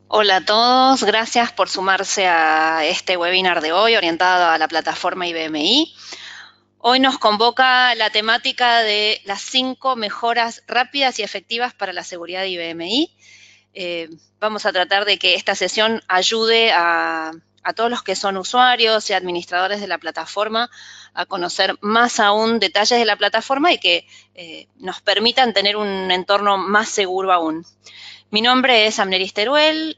Hola a todos, gracias por sumarse a este webinar de hoy orientado a la plataforma IBMI. Hoy nos convoca la temática de las 5 mejoras rápidas y efectivas para la seguridad de IBMI. Vamos a tratar de que esta sesión ayude a todos los que son usuarios y administradores de la plataforma a conocer más aún detalles de la plataforma y que nos permitan tener un entorno más seguro aún. Mi nombre es Amneris Teruel,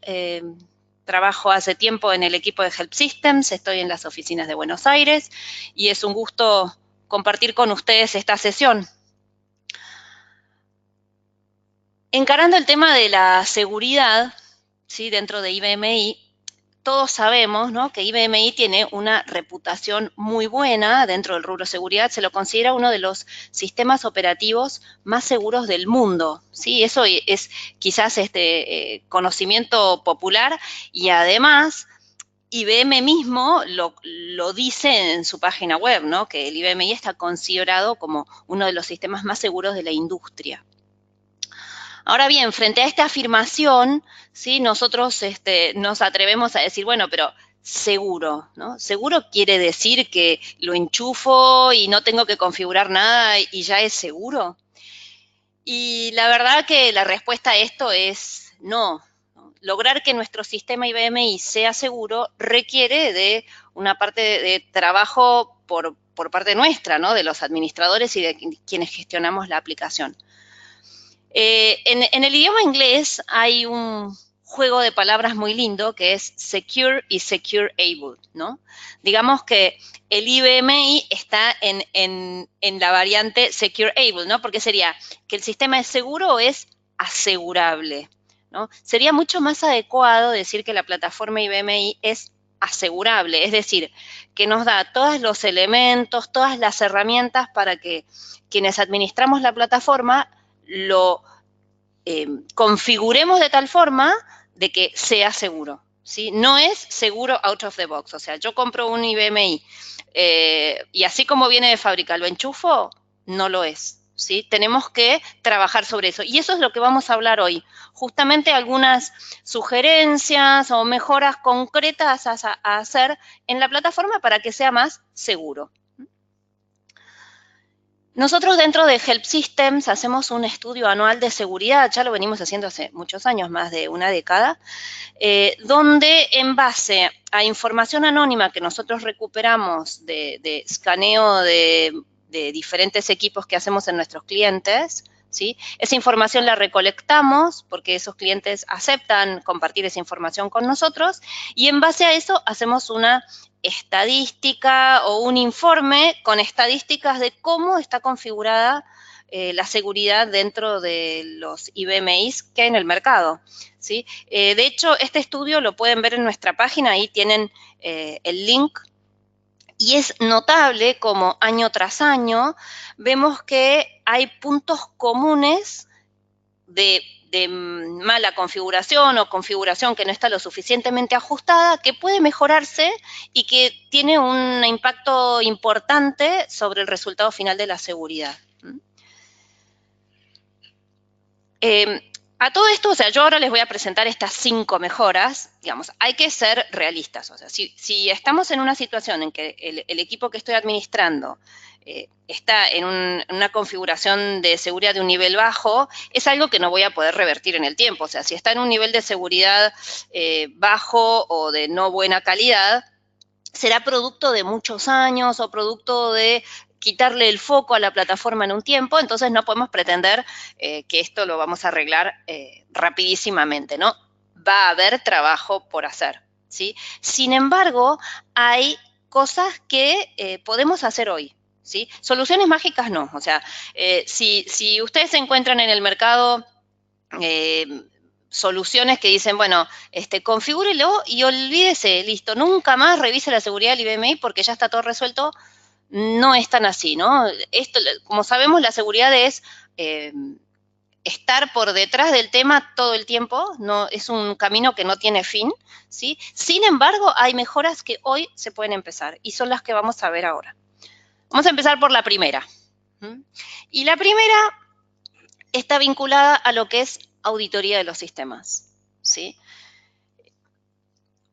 trabajo hace tiempo en el equipo de Help Systems, estoy en las oficinas de Buenos Aires y es un gusto compartir con ustedes esta sesión. Encarando el tema de la seguridad, ¿sí?, dentro de IBMI, todos sabemos, ¿no?, que IBMI tiene una reputación muy buena dentro del rubro seguridad, se lo considera uno de los sistemas operativos más seguros del mundo, ¿sí? Eso es quizás conocimiento popular y además IBM mismo lo dice en su página web, ¿no?, que el IBMI está considerado como uno de los sistemas más seguros de la industria. Ahora bien, frente a esta afirmación, ¿sí?, nosotros nos atrevemos a decir, bueno, pero seguro, ¿no? Seguro quiere decir que lo enchufo y no tengo que configurar nada y ya es seguro. Y la verdad que la respuesta a esto es no. Lograr que nuestro sistema IBMI sea seguro requiere de una parte de trabajo por parte nuestra, ¿no?, de los administradores y de quienes gestionamos la aplicación. En el idioma inglés hay un juego de palabras muy lindo que es secure y secure able, ¿no? Digamos que el IBMI está en la variante secure able, ¿no? Porque sería que el sistema es seguro o es asegurable, ¿no? Sería mucho más adecuado decir que la plataforma IBMI es asegurable, es decir, que nos da todos los elementos, todas las herramientas para que quienes administramos la plataforma lo configuremos de tal forma de que sea seguro, ¿sí? No es seguro out of the box, o sea, yo compro un IBMI y así como viene de fábrica lo enchufo, no lo es, ¿sí? Tenemos que trabajar sobre eso y eso es lo que vamos a hablar hoy, justamente algunas sugerencias o mejoras concretas a hacer en la plataforma para que sea más seguro. Nosotros dentro de Help Systems hacemos un estudio anual de seguridad, ya lo venimos haciendo hace muchos años, más de una década, donde en base a información anónima que nosotros recuperamos de escaneo de diferentes equipos que hacemos en nuestros clientes, ¿sí?, esa información la recolectamos porque esos clientes aceptan compartir esa información con nosotros y en base a eso hacemos una estadística o un informe con estadísticas de cómo está configurada la seguridad dentro de los IBMIs que hay en el mercado, ¿sí? De hecho, este estudio lo pueden ver en nuestra página, ahí tienen el link, y es notable como año tras año vemos que hay puntos comunes de mala configuración o configuración que no está lo suficientemente ajustada, que puede mejorarse y que tiene un impacto importante sobre el resultado final de la seguridad. A todo esto, o sea, yo ahora les voy a presentar estas 5 mejoras, digamos, hay que ser realistas, o sea, si estamos en una situación en que el equipo que estoy administrando está en una configuración de seguridad de un nivel bajo, es algo que no voy a poder revertir en el tiempo, o sea, si está en un nivel de seguridad bajo o de no buena calidad, será producto de muchos años o producto de quitarle el foco a la plataforma en un tiempo, entonces no podemos pretender que esto lo vamos a arreglar rapidísimamente, ¿no? Va a haber trabajo por hacer, ¿sí? Sin embargo, hay cosas que podemos hacer hoy, ¿sí? Soluciones mágicas no, o sea, si ustedes se encuentran en el mercado soluciones que dicen, bueno, configúrelo y olvídese, listo, nunca más revise la seguridad del IBMI porque ya está todo resuelto, no es tan así, ¿no? Esto, como sabemos, la seguridad es estar por detrás del tema todo el tiempo, no, es un camino que no tiene fin, ¿sí? Sin embargo, hay mejoras que hoy se pueden empezar y son las que vamos a ver ahora. Vamos a empezar por la primera. Y la primera está vinculada a lo que es auditoría de los sistemas, ¿sí?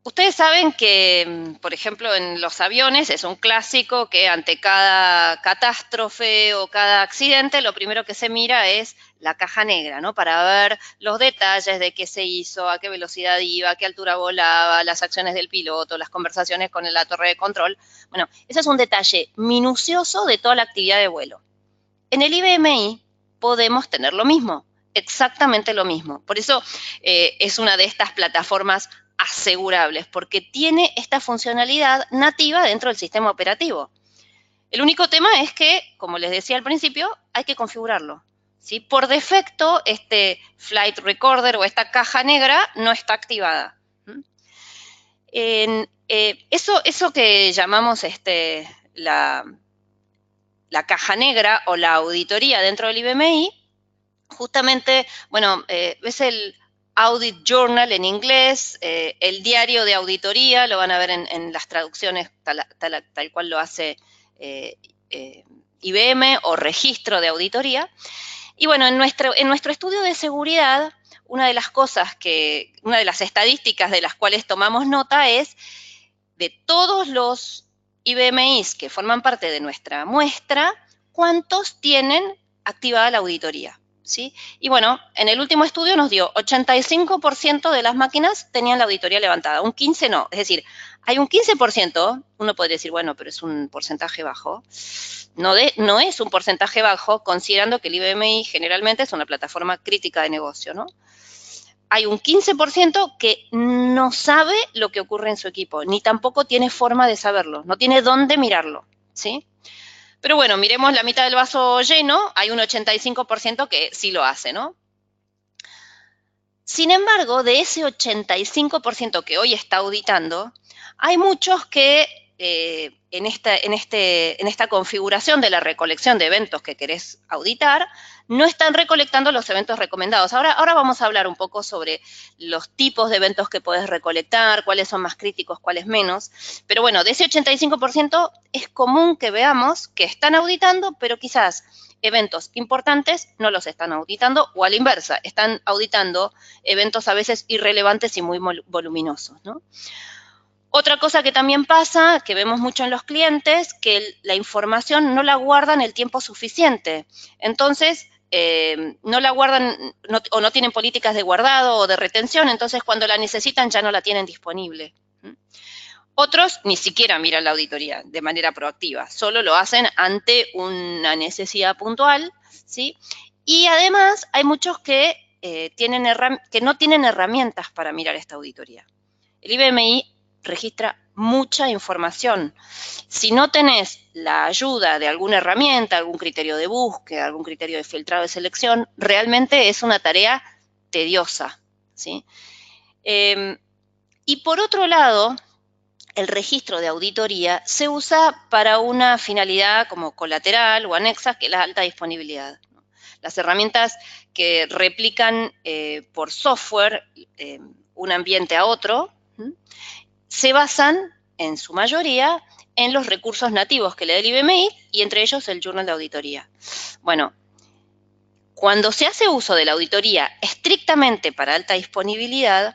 Ustedes saben que, por ejemplo, en los aviones es un clásico que ante cada catástrofe o cada accidente, lo primero que se mira es la caja negra, ¿no? Para ver los detalles de qué se hizo, a qué velocidad iba, a qué altura volaba, las acciones del piloto, las conversaciones con la torre de control. Bueno, ese es un detalle minucioso de toda la actividad de vuelo. En el IBMI podemos tener lo mismo, exactamente lo mismo. Por eso es una de estas plataformas asegurables, porque tiene esta funcionalidad nativa dentro del sistema operativo. El único tema es que, como les decía al principio, hay que configurarlo, ¿sí? Por defecto, este Flight Recorder o esta caja negra no está activada. Eso que llamamos la caja negra o la auditoría dentro del IBMI, justamente, bueno, es el Audit Journal en inglés, el diario de auditoría, lo van a ver en las traducciones tal cual lo hace IBM, o registro de auditoría. Y bueno, en nuestro estudio de seguridad, una de las estadísticas de las cuales tomamos nota es de todos los IBMIs que forman parte de nuestra muestra, ¿cuántos tienen activada la auditoría? ¿Sí? Y bueno, en el último estudio nos dio 85% de las máquinas tenían la auditoría levantada, un 15% no. Es decir, hay un 15%, uno podría decir, bueno, pero es un porcentaje bajo. No es un porcentaje bajo, considerando que el IBMI generalmente es una plataforma crítica de negocio, ¿no? Hay un 15% que no sabe lo que ocurre en su equipo, ni tampoco tiene forma de saberlo, no tiene dónde mirarlo, ¿sí? Pero bueno, miremos la mitad del vaso lleno, hay un 85% que sí lo hace, ¿no? Sin embargo, de ese 85% que hoy está auditando, hay muchos que en esta configuración de la recolección de eventos que querés auditar, no están recolectando los eventos recomendados. Ahora vamos a hablar un poco sobre los tipos de eventos que podés recolectar, cuáles son más críticos, cuáles menos. Pero bueno, de ese 85% es común que veamos que están auditando, pero quizás eventos importantes no los están auditando, o a la inversa, están auditando eventos a veces irrelevantes y muy voluminosos, ¿no? Otra cosa que también pasa, que vemos mucho en los clientes, que la información no la guardan el tiempo suficiente. Entonces, no la guardan o no tienen políticas de guardado o de retención, entonces cuando la necesitan ya no la tienen disponible. Otros ni siquiera miran la auditoría de manera proactiva, solo lo hacen ante una necesidad puntual, ¿sí? Y además hay muchos que no tienen herramientas para mirar esta auditoría. El IBMI registra mucha información. Si no tenés la ayuda de alguna herramienta, algún criterio de búsqueda, algún criterio de filtrado de selección, realmente es una tarea tediosa, ¿sí? Y por otro lado, el registro de auditoría se usa para una finalidad como colateral o anexa, que es la alta disponibilidad. Las herramientas que replican por software un ambiente a otro, se basan, en su mayoría, en los recursos nativos que le da el IBMI, y entre ellos el Journal de Auditoría. Bueno, cuando se hace uso de la auditoría estrictamente para alta disponibilidad,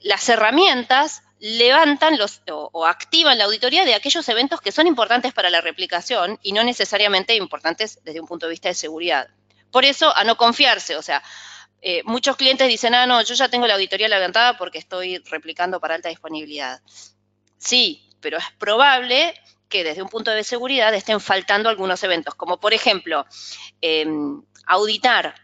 las herramientas levantan o activan la auditoría de aquellos eventos que son importantes para la replicación y no necesariamente importantes desde un punto de vista de seguridad. Por eso, a no confiarse, o sea, muchos clientes dicen, no, yo ya tengo la auditoría levantada porque estoy replicando para alta disponibilidad. Sí, pero es probable que desde un punto de seguridad estén faltando algunos eventos, como por ejemplo, auditar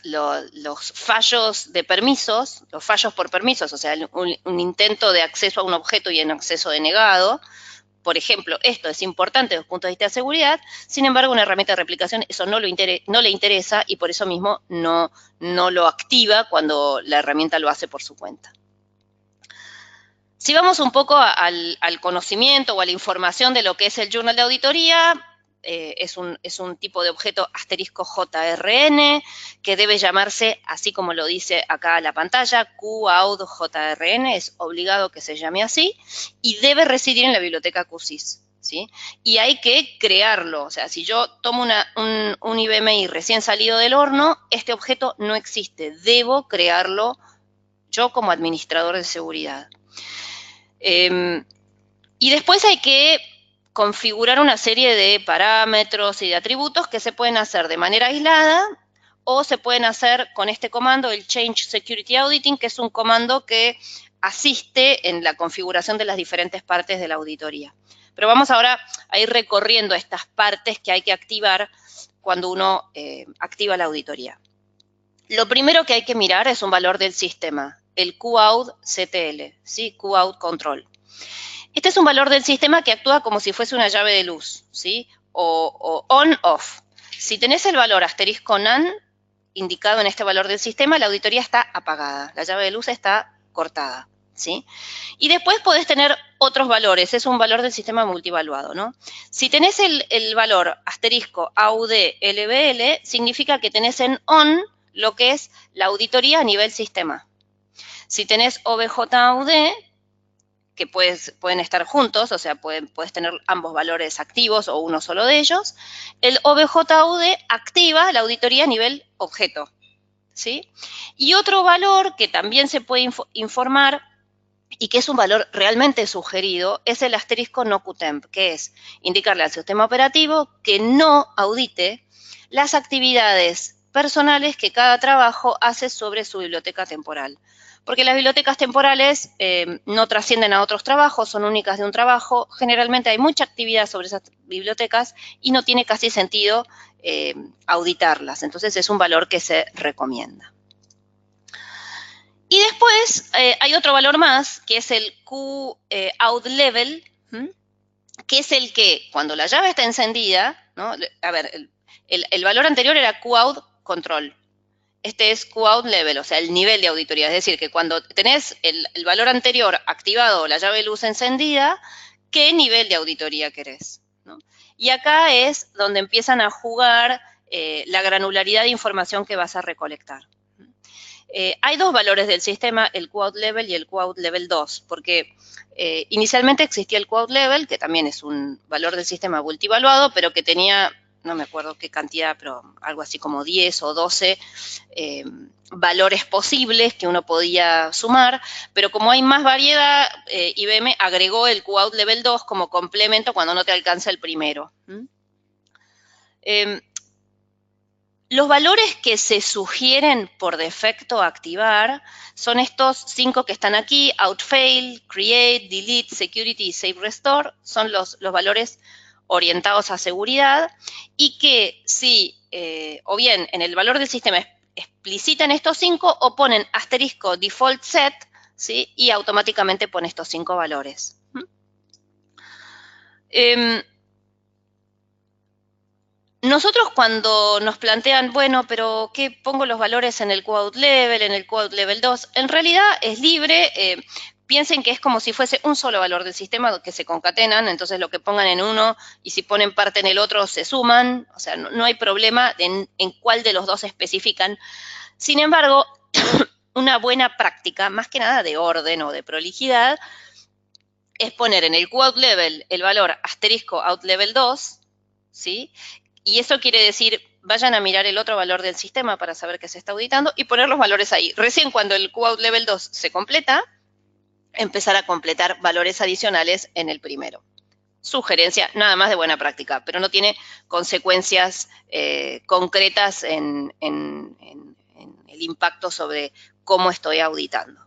los fallos de permisos, los fallos por permisos, o sea, un intento de acceso a un objeto y un acceso denegado. Por ejemplo, esto es importante desde el punto de vista de seguridad, sin embargo, una herramienta de replicación eso no le interesa y por eso mismo no lo activa cuando la herramienta lo hace por su cuenta. Si vamos un poco al conocimiento o a la información de lo que es el Journal de Auditoría, es un tipo de objeto asterisco JRN que debe llamarse, así como lo dice acá la pantalla, QAUD-JRN, es obligado que se llame así, y debe residir en la biblioteca QSIS, ¿sí? Y hay que crearlo, o sea, si yo tomo un IBMI recién salido del horno, este objeto no existe, debo crearlo yo como administrador de seguridad. Y después hay que configurar una serie de parámetros y de atributos que se pueden hacer de manera aislada o se pueden hacer con este comando, el Change Security Auditing, que es un comando que asiste en la configuración de las diferentes partes de la auditoría. Pero vamos ahora a ir recorriendo estas partes que hay que activar cuando uno activa la auditoría. Lo primero que hay que mirar es un valor del sistema, el QAuth-CTL, ¿sí? QAuth Control. Este es un valor del sistema que actúa como si fuese una llave de luz, ¿sí? O on-off. Si tenés el valor asterisco none indicado en este valor del sistema, la auditoría está apagada, la llave de luz está cortada, ¿sí? Y después podés tener otros valores, es un valor del sistema multivaluado, ¿no? Si tenés el valor asterisco AUD LBL, significa que tenés en on lo que es la auditoría a nivel sistema. Si tenés OBJAUD, que pueden estar juntos, o sea, puedes tener ambos valores activos o uno solo de ellos, el OBJAUD activa la auditoría a nivel objeto, ¿sí? Y otro valor que también se puede informar y que es un valor realmente sugerido es el asterisco no QTemp, que es indicarle al sistema operativo que no audite las actividades personales que cada trabajo hace sobre su biblioteca temporal. Porque las bibliotecas temporales no trascienden a otros trabajos, son únicas de un trabajo. Generalmente hay mucha actividad sobre esas bibliotecas y no tiene casi sentido auditarlas. Entonces es un valor que se recomienda. Y después hay otro valor más, que es el QOutLevel, que es el que cuando la llave está encendida, ¿no? A ver, el valor anterior era QOutControl. Este es QOutLevel, o sea, el nivel de auditoría. Es decir, que cuando tenés el valor anterior activado, la llave de luz encendida, ¿qué nivel de auditoría querés? ¿No? Y acá es donde empiezan a jugar la granularidad de información que vas a recolectar. Hay dos valores del sistema, el QOutLevel y el QOutLevel 2, porque inicialmente existía el QOutLevel, que también es un valor del sistema multivaluado, pero que tenía, no me acuerdo qué cantidad, pero algo así como 10 o 12 valores posibles que uno podía sumar, pero como hay más variedad, IBM agregó el QOutLevel 2 como complemento cuando no te alcanza el primero. Los valores que se sugieren por defecto activar son estos 5 que están aquí, OutFail, Create, Delete, Security y Save Restore, son los valores orientados a seguridad y que si, o bien en el valor del sistema explicitan estos 5 o ponen asterisco default set, ¿sí? Y automáticamente pone estos 5 valores. Nosotros cuando nos plantean, bueno, pero ¿qué pongo los valores en el QOutLevel, en el QOutLevel 2? En realidad es libre. Piensen que es como si fuese un solo valor del sistema que se concatenan, entonces lo que pongan en uno y si ponen parte en el otro se suman, o sea, no hay problema en cuál de los dos se especifican. Sin embargo, una buena práctica, más que nada de orden o de prolijidad, es poner en el QOutLevel el valor asterisco OutLevel 2, ¿sí? Y eso quiere decir, vayan a mirar el otro valor del sistema para saber que se está auditando y poner los valores ahí. Recién cuando el QOutLevel 2 se completa, empezar a completar valores adicionales en el primero. Sugerencia, nada más de buena práctica, pero no tiene consecuencias concretas en el impacto sobre cómo estoy auditando.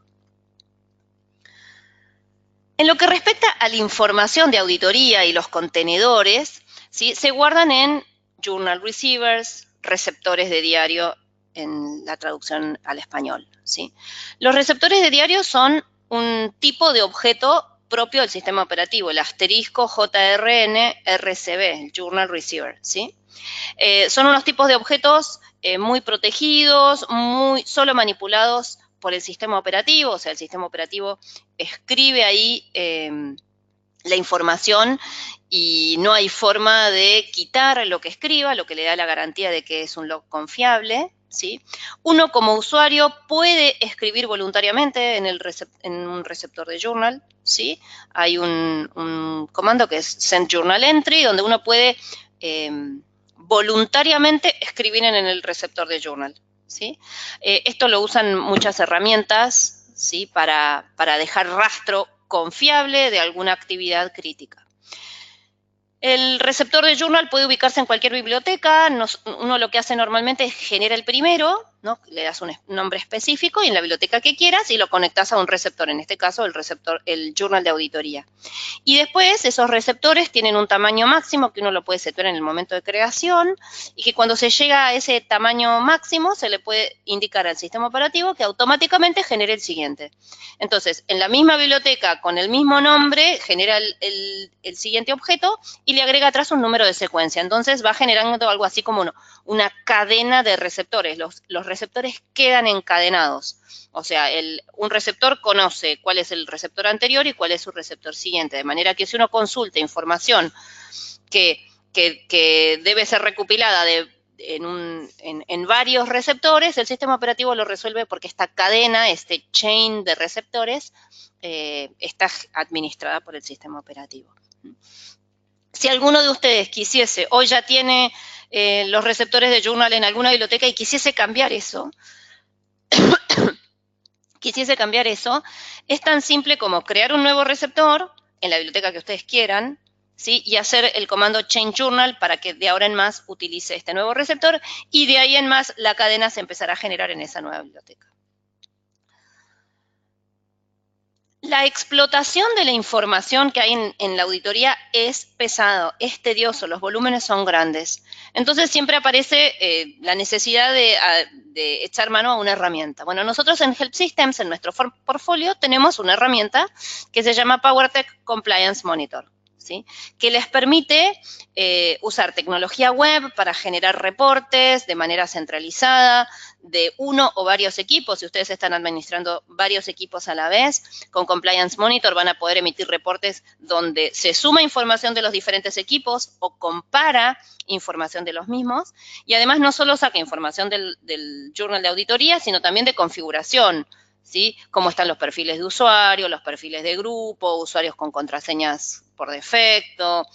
En lo que respecta a la información de auditoría y los contenedores, ¿sí? Se guardan en Journal Receivers, receptores de diario en la traducción al español, ¿sí? Los receptores de diario son un tipo de objeto propio del sistema operativo, el asterisco JRN RCB, el Journal Receiver, ¿sí? Son unos tipos de objetos muy protegidos, solo manipulados por el sistema operativo, o sea, el sistema operativo escribe ahí la información y no hay forma de quitar lo que escriba, lo que le da la garantía de que es un log confiable, ¿sí? Uno como usuario puede escribir voluntariamente en un receptor de journal, ¿sí? Hay un comando que es send journal entry, donde uno puede voluntariamente escribir en el receptor de journal, ¿sí? Esto lo usan muchas herramientas, ¿sí? Para dejar rastro confiable de alguna actividad crítica. El receptor de journal puede ubicarse en cualquier biblioteca. Uno lo que hace normalmente es genera el primero, ¿no? Le das un nombre específico y en la biblioteca que quieras y lo conectas a un receptor, en este caso el journal de auditoría. Y después esos receptores tienen un tamaño máximo que uno lo puede setear en el momento de creación y que cuando se llega a ese tamaño máximo se le puede indicar al sistema operativo que automáticamente genere el siguiente. Entonces, en la misma biblioteca con el mismo nombre genera el siguiente objeto y le agrega atrás un número de secuencia. Entonces va generando algo así como una cadena de receptores. Los receptores quedan encadenados. O sea, un receptor conoce cuál es el receptor anterior y cuál es su receptor siguiente, de manera que si uno consulta información que debe ser recopilada en varios receptores, el sistema operativo lo resuelve porque esta cadena, este chain de receptores, está administrada por el sistema operativo. Si alguno de ustedes quisiese, hoy ya tiene los receptores de journal en alguna biblioteca y quisiese cambiar eso, es tan simple como crear un nuevo receptor en la biblioteca que ustedes quieran, ¿sí? Y hacer el comando change journal para que de ahora en más utilice este nuevo receptor y de ahí en más la cadena se empezará a generar en esa nueva biblioteca. La explotación de la información que hay en la auditoría es pesado, es tedioso, los volúmenes son grandes. Entonces siempre aparece la necesidad de echar mano a una herramienta. Bueno, nosotros en Help Systems, en nuestro portfolio, tenemos una herramienta que se llama PowerTech Compliance Monitor, ¿sí? Que les permite usar tecnología web para generar reportes de manera centralizada de uno o varios equipos. Si ustedes están administrando varios equipos a la vez, con Compliance Monitor van a poder emitir reportes donde se suma información de los diferentes equipos o compara información de los mismos y además no solo saca información del journal de auditoría, sino también de configuración, ¿sí? Cómo están los perfiles de usuario, los perfiles de grupo, usuarios con contraseñas por defecto,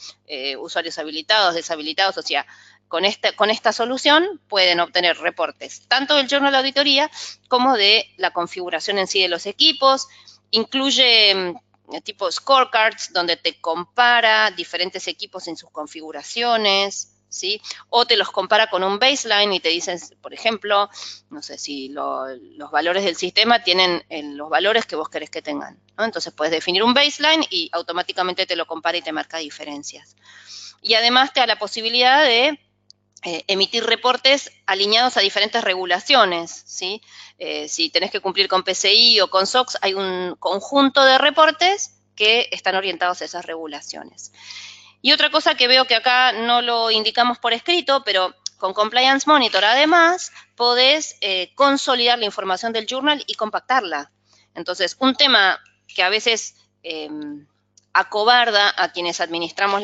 usuarios habilitados, deshabilitados, o sea, con esta solución pueden obtener reportes tanto del journal de auditoría como de la configuración en sí de los equipos. Incluye tipo scorecards donde te compara diferentes equipos en sus configuraciones, ¿sí? O te los compara con un baseline y te dicen, por ejemplo, no sé si los valores del sistema tienen los valores que vos querés que tengan, ¿no? Entonces puedes definir un baseline y automáticamente te lo compara y te marca diferencias. Y además te da la posibilidad de emitir reportes alineados a diferentes regulaciones, ¿sí? Si tenés que cumplir con PCI o con SOX, hay un conjunto de reportes que están orientados a esas regulaciones. Y otra cosa que veo que acá no lo indicamos por escrito, pero con Compliance Monitor además podés consolidar la información del journal y compactarla. Entonces, un tema que a veces acobarda a quienes administramos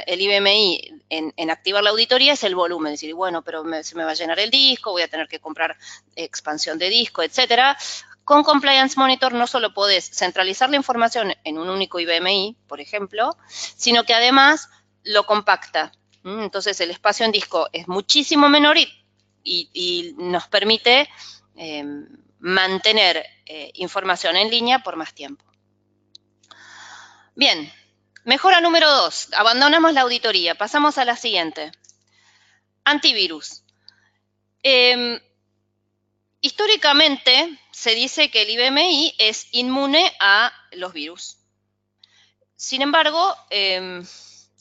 el IBMI en activar la auditoría es el volumen, es decir, bueno, pero se me va a llenar el disco, voy a tener que comprar expansión de disco, etcétera. Con Compliance Monitor no solo podés centralizar la información en un único IBMI, por ejemplo, sino que además lo compacta. Entonces el espacio en disco es muchísimo menor y nos permite mantener información en línea por más tiempo. Bien, mejora número 2. Abandonamos la auditoría. Pasamos a la siguiente. Antivirus. Históricamente se dice que el IBMI es inmune a los virus. Sin embargo,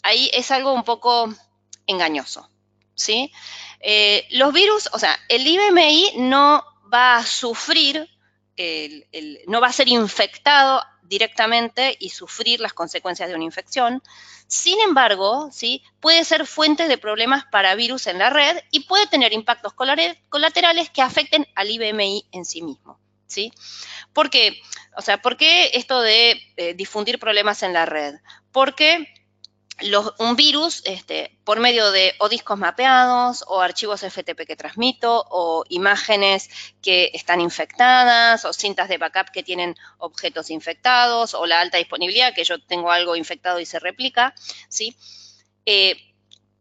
ahí es algo un poco engañoso, ¿sí? Los virus, o sea, el IBMI no va a sufrir, no va a ser infectado directamente y sufrir las consecuencias de una infección. Sin embargo, ¿sí? Puede ser fuente de problemas para virus en la red y puede tener impactos colaterales que afecten al IBMI en sí mismo, ¿sí? ¿Por qué? O sea, ¿por qué esto de difundir problemas en la red? Porque un virus, por medio de o discos mapeados, o archivos FTP que transmito, o imágenes que están infectadas, o cintas de backup que tienen objetos infectados, o la alta disponibilidad, que yo tengo algo infectado y se replica, ¿sí?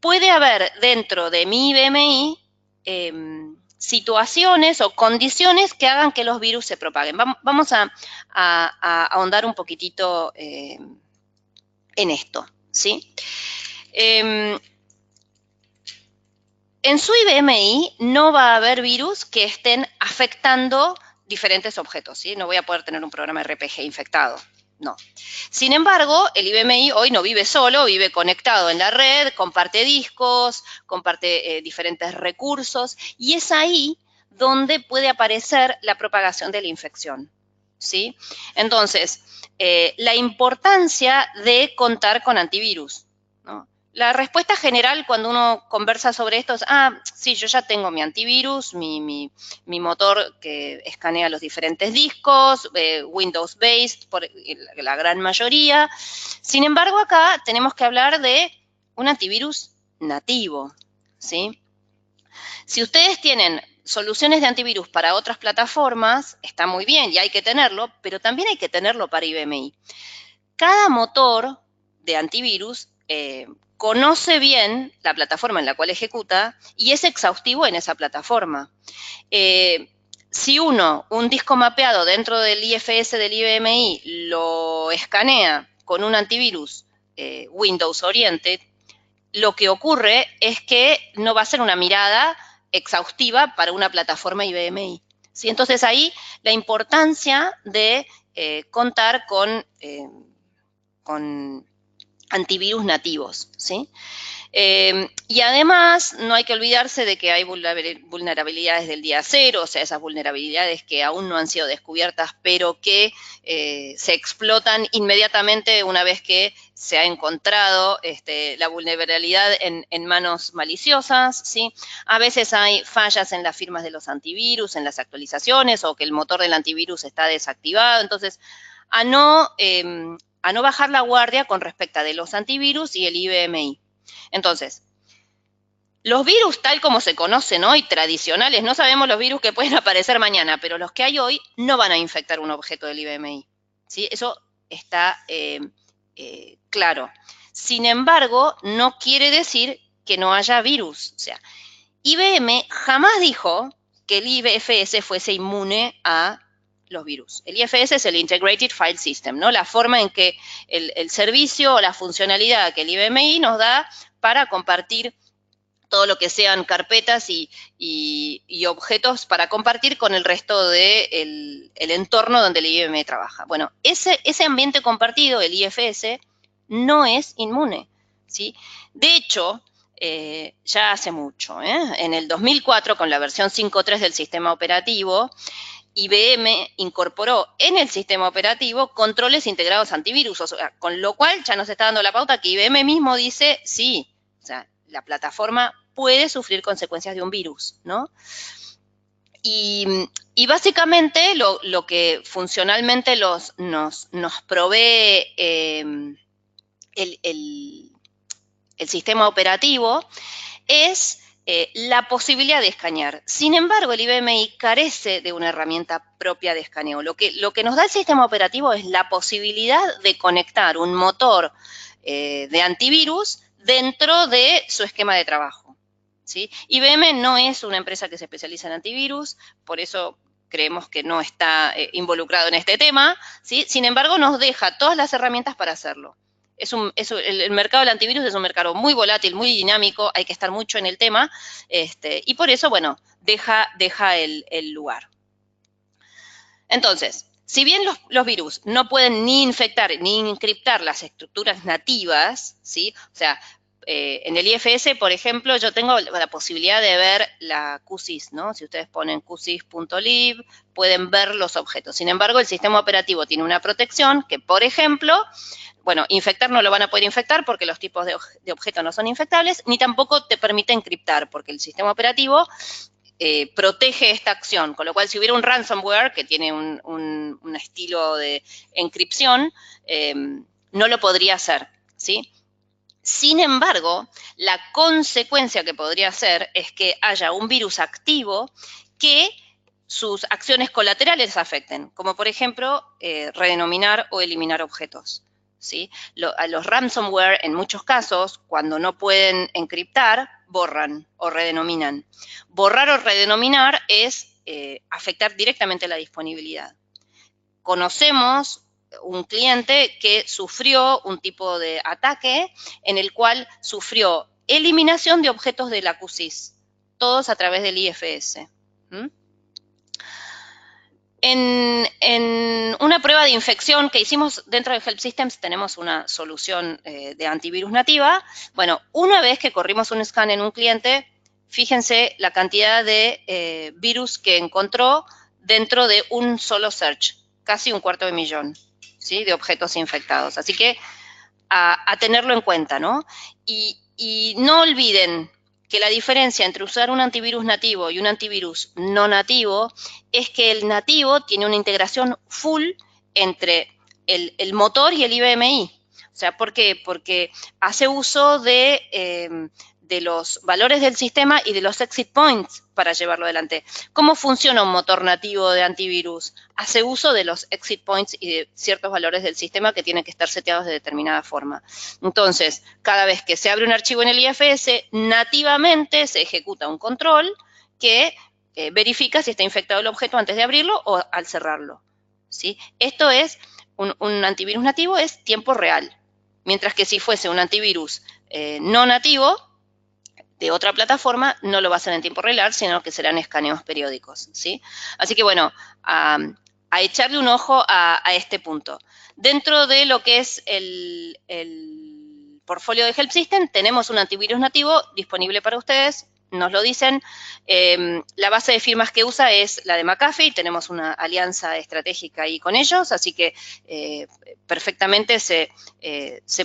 Puede haber dentro de mi IBMI situaciones o condiciones que hagan que los virus se propaguen. Vamos a ahondar un poquitito en esto, ¿sí? En su IBMI no va a haber virus que estén afectando diferentes objetos, ¿sí? No voy a poder tener un programa RPG infectado, no. Sin embargo, el IBMI hoy no vive solo, vive conectado en la red, comparte discos, comparte diferentes recursos, y es ahí donde puede aparecer la propagación de la infección, ¿sí? Entonces, la importancia de contar con antivirus, ¿no? La respuesta general cuando uno conversa sobre esto es, sí, yo ya tengo mi antivirus, mi motor que escanea los diferentes discos, Windows-based por la gran mayoría. Sin embargo, acá tenemos que hablar de un antivirus nativo, ¿sí? Si ustedes tienen soluciones de antivirus para otras plataformas, está muy bien y hay que tenerlo, pero también hay que tenerlo para IBMI. Cada motor de antivirus conoce bien la plataforma en la cual ejecuta y es exhaustivo en esa plataforma. Si un disco mapeado dentro del IFS del IBMI lo escanea con un antivirus Windows Oriented, lo que ocurre es que no va a ser una mirada exhaustiva para una plataforma IBMI, ¿sí? Entonces ahí la importancia de contar con antivirus nativos, ¿sí? Y además, no hay que olvidarse de que hay vulnerabilidades del día cero, o sea, esas vulnerabilidades que aún no han sido descubiertas, pero que se explotan inmediatamente una vez que se ha encontrado la vulnerabilidad en manos maliciosas, ¿sí? A veces hay fallas en las firmas de los antivirus, en las actualizaciones, o que el motor del antivirus está desactivado. Entonces, a no bajar la guardia con respecto de los antivirus y el IBMI. Entonces, los virus tal como se conocen hoy, tradicionales, no sabemos los virus que pueden aparecer mañana, pero los que hay hoy no van a infectar un objeto del IBMI, ¿sí? Eso está claro. Sin embargo, no quiere decir que no haya virus. O sea, IBM jamás dijo que el IFS fuese inmune a los virus. El IFS es el Integrated File System, ¿no? La forma en que el servicio o la funcionalidad que el IBMI nos da para compartir todo lo que sean carpetas y objetos para compartir con el resto del entorno donde el IBM trabaja. Bueno, ese ambiente compartido, el IFS, no es inmune, ¿sí? De hecho, ya hace mucho, en el 2004, con la versión 5.3 del sistema operativo, IBM incorporó en el sistema operativo controles integrados antivirus, o sea, con lo cual ya nos está dando la pauta que IBM mismo dice, sí, o sea, la plataforma puede sufrir consecuencias de un virus, ¿no? Y básicamente lo que funcionalmente nos provee el sistema operativo es la posibilidad de escanear. Sin embargo, el IBMI carece de una herramienta propia de escaneo. Lo que nos da el sistema operativo es la posibilidad de conectar un motor de antivirus dentro de su esquema de trabajo, ¿sí? IBM no es una empresa que se especializa en antivirus, por eso creemos que no está involucrado en este tema, ¿sí? Sin embargo, nos deja todas las herramientas para hacerlo. El mercado del antivirus es un mercado muy volátil, muy dinámico, hay que estar mucho en el tema, y por eso, bueno, deja el lugar. Entonces, si bien los virus no pueden ni infectar ni encriptar las estructuras nativas, ¿sí? O sea, en el IFS, por ejemplo, yo tengo la posibilidad de ver la QSIS, ¿no? Si ustedes ponen qsys.lib, pueden ver los objetos. Sin embargo, el sistema operativo tiene una protección que, por ejemplo, bueno, infectar no lo van a poder infectar porque los tipos de objetos no son infectables, ni tampoco te permite encriptar porque el sistema operativo protege esta acción, con lo cual si hubiera un ransomware que tiene un estilo de encripción, no lo podría hacer, ¿sí? Sin embargo, la consecuencia que podría ser es que haya un virus activo que sus acciones colaterales afecten, como por ejemplo redenominar o eliminar objetos, ¿sí? Los ransomware en muchos casos, cuando no pueden encriptar, borran o redenominan. Borrar o redenominar es afectar directamente la disponibilidad. Conocemos un cliente que sufrió un tipo de ataque en el cual sufrió eliminación de objetos de la QSIS, todos a través del IFS. En una prueba de infección que hicimos dentro de Help Systems, tenemos una solución de antivirus nativa. Bueno, una vez que corrimos un scan en un cliente, fíjense la cantidad de virus que encontró dentro de un solo search, casi 250.000, ¿sí?, de objetos infectados. Así que a tenerlo en cuenta, ¿no? Y no olviden que la diferencia entre usar un antivirus nativo y un antivirus no nativo es que el nativo tiene una integración full entre el motor y el IBMI. O sea, ¿por qué? Porque hace uso de los valores del sistema y de los exit points para llevarlo adelante. ¿Cómo funciona un motor nativo de antivirus? Hace uso de los exit points y de ciertos valores del sistema que tienen que estar seteados de determinada forma. Entonces, cada vez que se abre un archivo en el IFS, nativamente se ejecuta un control que verifica si está infectado el objeto antes de abrirlo o al cerrarlo, ¿sí? Esto es, un antivirus nativo es tiempo real, mientras que si fuese un antivirus no nativo, de otra plataforma, no lo va a hacer en tiempo real, sino que serán escaneos periódicos, ¿sí? Así que, bueno, a echarle un ojo a este punto. Dentro de lo que es el portfolio de Help System, tenemos un antivirus nativo disponible para ustedes, nos lo dicen. La base de firmas que usa es la de McAfee, tenemos una alianza estratégica ahí con ellos, así que perfectamente se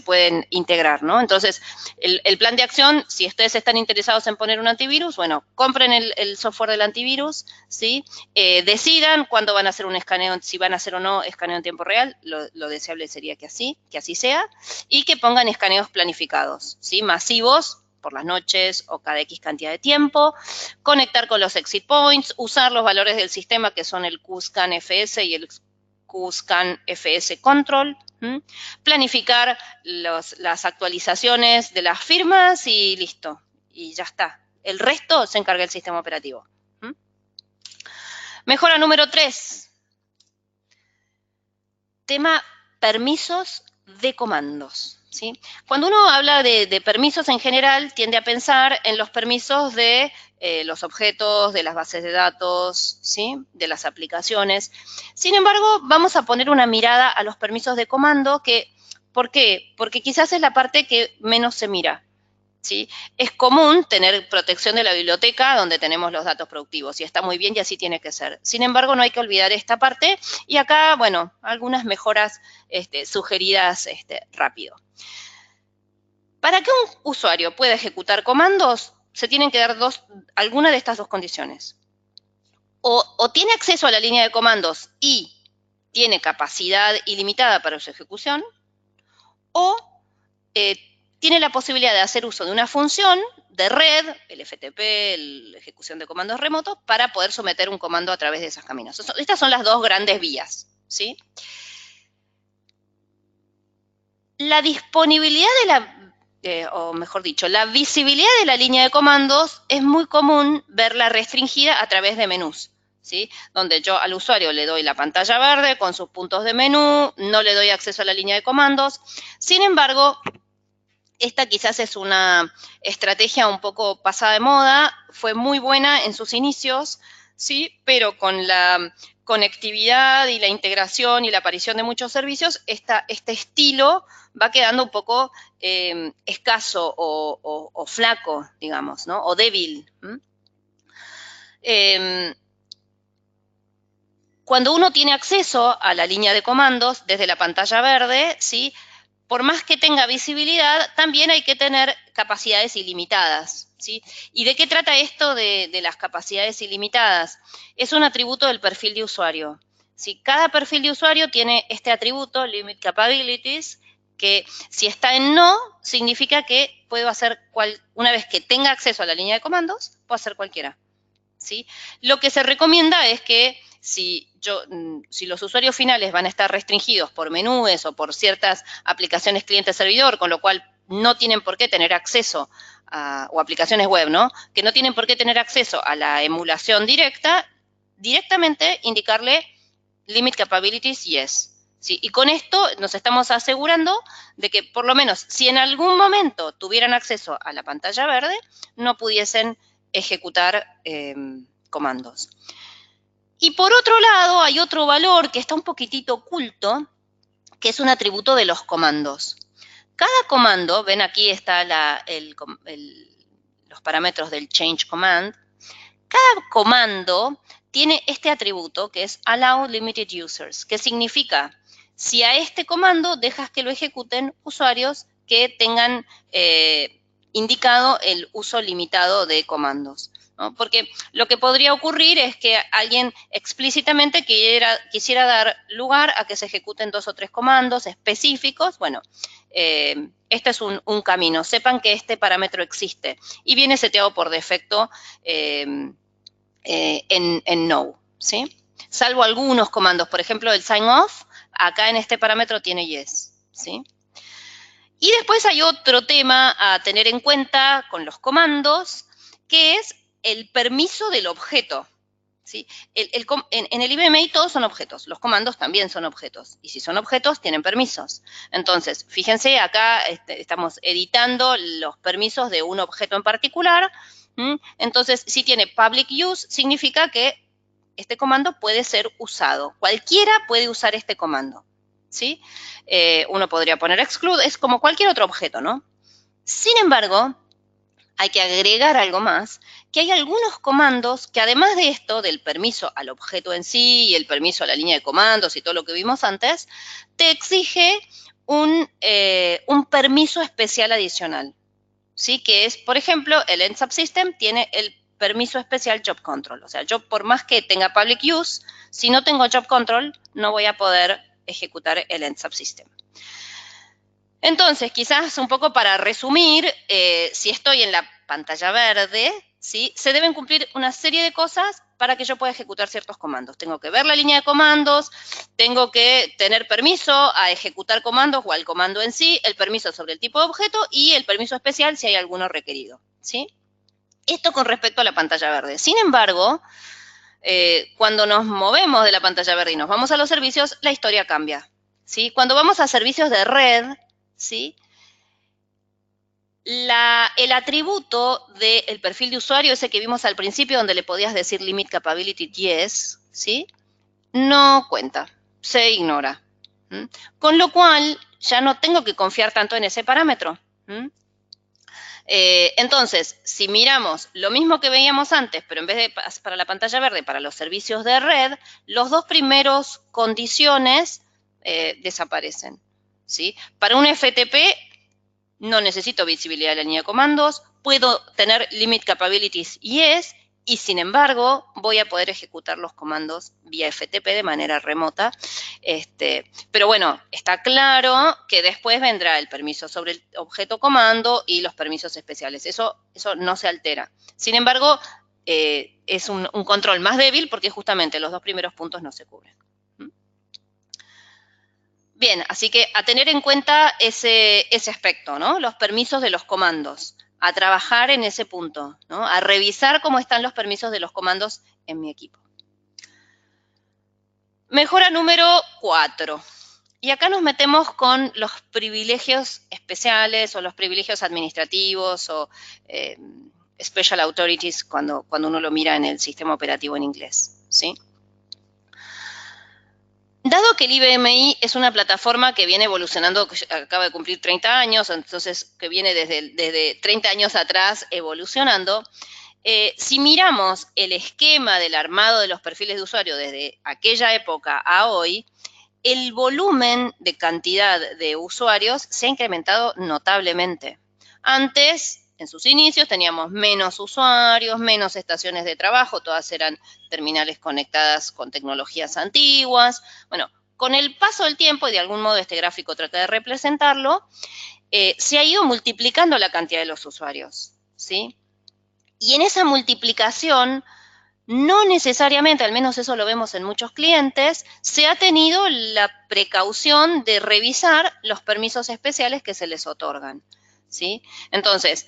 pueden integrar, ¿no? Entonces, el plan de acción, si ustedes están interesados en poner un antivirus, bueno, compren el software del antivirus, ¿sí? Decidan cuándo van a hacer un escaneo, si van a hacer o no escaneo en tiempo real, lo deseable sería que así sea, y que pongan escaneos planificados, ¿sí? Masivos, por las noches o cada X cantidad de tiempo, conectar con los exit points, usar los valores del sistema que son el QScan FS y el QScan FS Control, planificar las actualizaciones de las firmas y listo, y ya está. El resto se encarga el sistema operativo. Mejora número 3. Tema permisos de comandos, ¿sí? Cuando uno habla de permisos en general, tiende a pensar en los permisos de los objetos, de las bases de datos, ¿sí?, de las aplicaciones. Sin embargo, vamos a poner una mirada a los permisos de comando que, ¿por qué? Porque quizás es la parte que menos se mira, ¿sí? Es común tener protección de la biblioteca donde tenemos los datos productivos y está muy bien y así tiene que ser. Sin embargo, no hay que olvidar esta parte y acá, bueno, algunas mejoras sugeridas rápido. Para que un usuario pueda ejecutar comandos, se tienen que dar alguna de estas dos condiciones. O tiene acceso a la línea de comandos y tiene capacidad ilimitada para su ejecución, o tiene la posibilidad de hacer uso de una función de red, el FTP, la ejecución de comandos remotos, para poder someter un comando a través de esos caminos. Estas son las dos grandes vías, ¿sí? La disponibilidad o mejor dicho, la visibilidad de la línea de comandos es muy común verla restringida a través de menús, ¿sí? Donde yo al usuario le doy la pantalla verde con sus puntos de menú, no le doy acceso a la línea de comandos. Sin embargo, esta quizás es una estrategia un poco pasada de moda, fue muy buena en sus inicios, ¿sí? Pero con la conectividad y la integración y la aparición de muchos servicios, este estilo va quedando un poco escaso o flaco, digamos, ¿no? O débil. Cuando uno tiene acceso a la línea de comandos desde la pantalla verde, ¿sí?, por más que tenga visibilidad, también hay que tener capacidades ilimitadas, ¿sí? ¿Y de qué trata esto de las capacidades ilimitadas? Es un atributo del perfil de usuario, ¿sí? Cada perfil de usuario tiene este atributo, Limit Capabilities, que si está en no, significa que puedo hacer, una vez que tenga acceso a la línea de comandos, puedo hacer cualquiera, ¿sí? Lo que se recomienda es que si los usuarios finales van a estar restringidos por menús o por ciertas aplicaciones cliente-servidor, con lo cual no tienen por qué tener acceso o aplicaciones web, ¿no? Que no tienen por qué tener acceso a la emulación directamente indicarle limit capabilities yes. ¿Sí? Y con esto nos estamos asegurando de que por lo menos si en algún momento tuvieran acceso a la pantalla verde, no pudiesen ejecutar comandos. Y por otro lado, hay otro valor que está un poquitito oculto, que es un atributo de los comandos. Cada comando, ven aquí está los parámetros del change command, cada comando tiene este atributo que es allow limited users, que significa si a este comando dejas que lo ejecuten usuarios que tengan indicado el uso limitado de comandos, ¿no? Porque lo que podría ocurrir es que alguien explícitamente quisiera dar lugar a que se ejecuten 2 o 3 comandos específicos. Bueno, este es un camino. Sepan que este parámetro existe y viene seteado por defecto en no, ¿sí? Salvo algunos comandos, por ejemplo, el sign off, acá en este parámetro tiene yes, ¿sí? Y después hay otro tema a tener en cuenta con los comandos, que es el permiso del objeto, ¿sí? En el IBMI todos son objetos, los comandos también son objetos, y si son objetos tienen permisos. Entonces, fíjense, acá estamos editando los permisos de un objeto en particular. Entonces, si tiene public use, significa que este comando puede ser usado. Cualquiera puede usar este comando, ¿sí? Uno podría poner exclude, es como cualquier otro objeto, ¿no? Sin embargo, hay que agregar algo más, que hay algunos comandos que además de esto, del permiso al objeto en sí y el permiso a la línea de comandos y todo lo que vimos antes, te exige un permiso especial adicional, ¿sí? Que es, por ejemplo, el end subsystem tiene el permiso especial job control. O sea, yo por más que tenga public use, si no tengo job control, no voy a poder ejecutar el end subsystem. Entonces, quizás un poco para resumir, si estoy en la pantalla verde, ¿sí? Se deben cumplir una serie de cosas para que yo pueda ejecutar ciertos comandos. Tengo que ver la línea de comandos, tengo que tener permiso a ejecutar comandos o al comando en sí, el permiso sobre el tipo de objeto y el permiso especial si hay alguno requerido, ¿sí? Esto con respecto a la pantalla verde. Sin embargo, cuando nos movemos de la pantalla verde y nos vamos a los servicios, la historia cambia, ¿sí? Cuando vamos a servicios de red, ¿sí? El atributo del perfil de usuario, ese que vimos al principio, donde le podías decir limit capability yes, ¿sí? No cuenta, se ignora. Con lo cual, ya no tengo que confiar tanto en ese parámetro. Entonces, si miramos lo mismo que veíamos antes, pero en vez de para la pantalla verde, para los servicios de red, los dos primeros condiciones desaparecen, ¿sí? Para un FTP no necesito visibilidad de la línea de comandos, puedo tener limit capabilities yes, y sin embargo voy a poder ejecutar los comandos vía FTP de manera remota. Pero bueno, está claro que después vendrá el permiso sobre el objeto comando y los permisos especiales. Eso no se altera. Sin embargo, es un control más débil porque justamente los dos primeros puntos no se cubren. Bien, así que a tener en cuenta ese aspecto, ¿no? Los permisos de los comandos, a trabajar en ese punto, ¿no? A revisar cómo están los permisos de los comandos en mi equipo. Mejora número 4. Y acá nos metemos con los privilegios especiales o los privilegios administrativos o special authorities cuando uno lo mira en el sistema operativo en inglés, ¿sí? Dado que el IBMI es una plataforma que viene evolucionando, que acaba de cumplir 30 años, entonces que viene desde 30 años atrás evolucionando, si miramos el esquema del armado de los perfiles de usuario desde aquella época a hoy, el volumen de cantidad de usuarios se ha incrementado notablemente. Antes, en sus inicios, teníamos menos usuarios, menos estaciones de trabajo, todas eran terminales conectadas con tecnologías antiguas. Bueno, con el paso del tiempo, y de algún modo este gráfico trata de representarlo, se ha ido multiplicando la cantidad de los usuarios, ¿sí? Y en esa multiplicación, no necesariamente, al menos eso lo vemos en muchos clientes, se ha tenido la precaución de revisar los permisos especiales que se les otorgan, ¿sí? Entonces,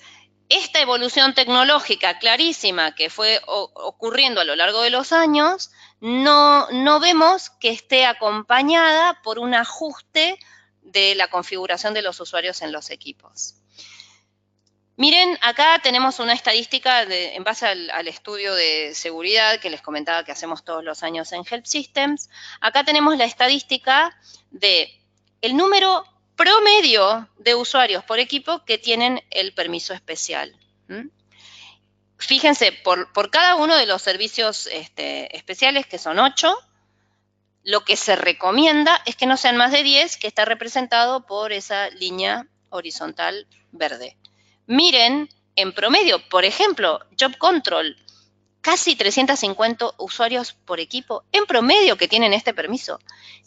esta evolución tecnológica clarísima que fue ocurriendo a lo largo de los años, no vemos que esté acompañada por un ajuste de la configuración de los usuarios en los equipos. Miren, acá tenemos una estadística en base al estudio de seguridad que les comentaba que hacemos todos los años en Help Systems. Acá tenemos la estadística de el número promedio de usuarios por equipo que tienen el permiso especial. Fíjense, por cada uno de los servicios especiales, que son 8, lo que se recomienda es que no sean más de 10, que está representado por esa línea horizontal verde. Miren, en promedio, por ejemplo, Job Control, casi 350 usuarios por equipo en promedio que tienen este permiso.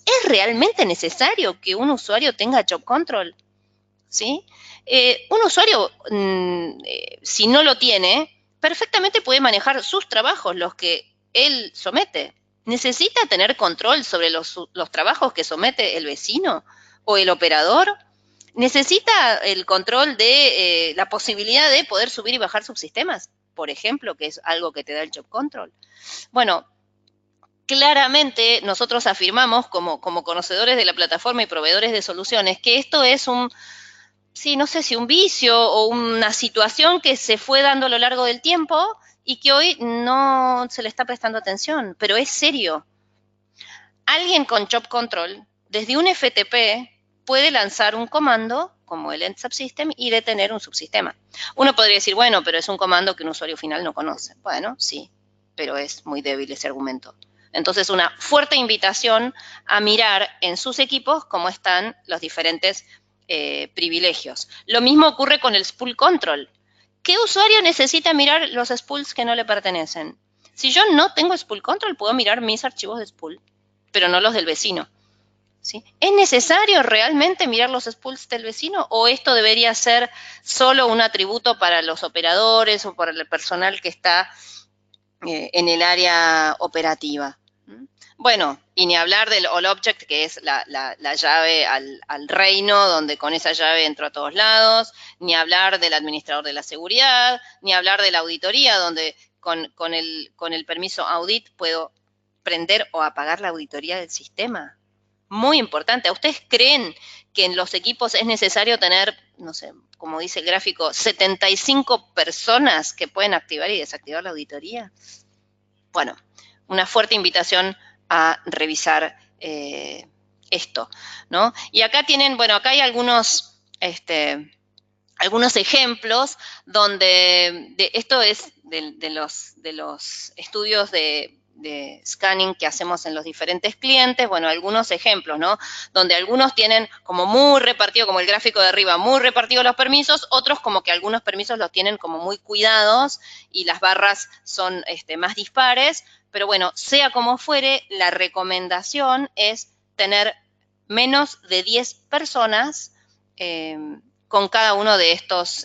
¿Es realmente necesario que un usuario tenga Job Control? ¿Sí? Un usuario, si no lo tiene, perfectamente puede manejar sus trabajos, los que él somete. ¿Necesita tener control sobre los trabajos que somete el vecino o el operador? ¿Necesita el control de la posibilidad de poder subir y bajar subsistemas, por ejemplo, que es algo que te da el Job Control? Bueno, claramente nosotros afirmamos como conocedores de la plataforma y proveedores de soluciones que esto es no sé si un vicio o una situación que se fue dando a lo largo del tiempo y que hoy no se le está prestando atención, pero es serio. Alguien con Job Control, desde un FTP, puede lanzar un comando, como el end subsystem, y detener un subsistema. Uno podría decir, bueno, pero es un comando que un usuario final no conoce. Bueno, sí, pero es muy débil ese argumento. Entonces, una fuerte invitación a mirar en sus equipos cómo están los diferentes privilegios. Lo mismo ocurre con el spool control. ¿Qué usuario necesita mirar los spools que no le pertenecen? Si yo no tengo spool control, puedo mirar mis archivos de spool, pero no los del vecino. ¿Sí? ¿Es necesario realmente mirar los spools del vecino o esto debería ser solo un atributo para los operadores o para el personal que está en el área operativa? Bueno, y ni hablar del all object, que es la llave al reino, donde con esa llave entro a todos lados, ni hablar del administrador de la seguridad, ni hablar de la auditoría, donde con el permiso audit puedo prender o apagar la auditoría del sistema. Muy importante. ¿Ustedes creen que en los equipos es necesario tener, no sé, como dice el gráfico, 75 personas que pueden activar y desactivar la auditoría? Bueno, una fuerte invitación a revisar esto, ¿no? Y acá tienen, bueno, acá hay algunos ejemplos donde esto es de los estudios de scanning que hacemos en los diferentes clientes, bueno, algunos ejemplos, ¿no? Donde algunos tienen como muy repartido, como el gráfico de arriba, muy repartidos los permisos, otros como que algunos permisos los tienen como muy cuidados y las barras son más dispares, pero bueno, sea como fuere, la recomendación es tener menos de 10 personas con cada uno de estos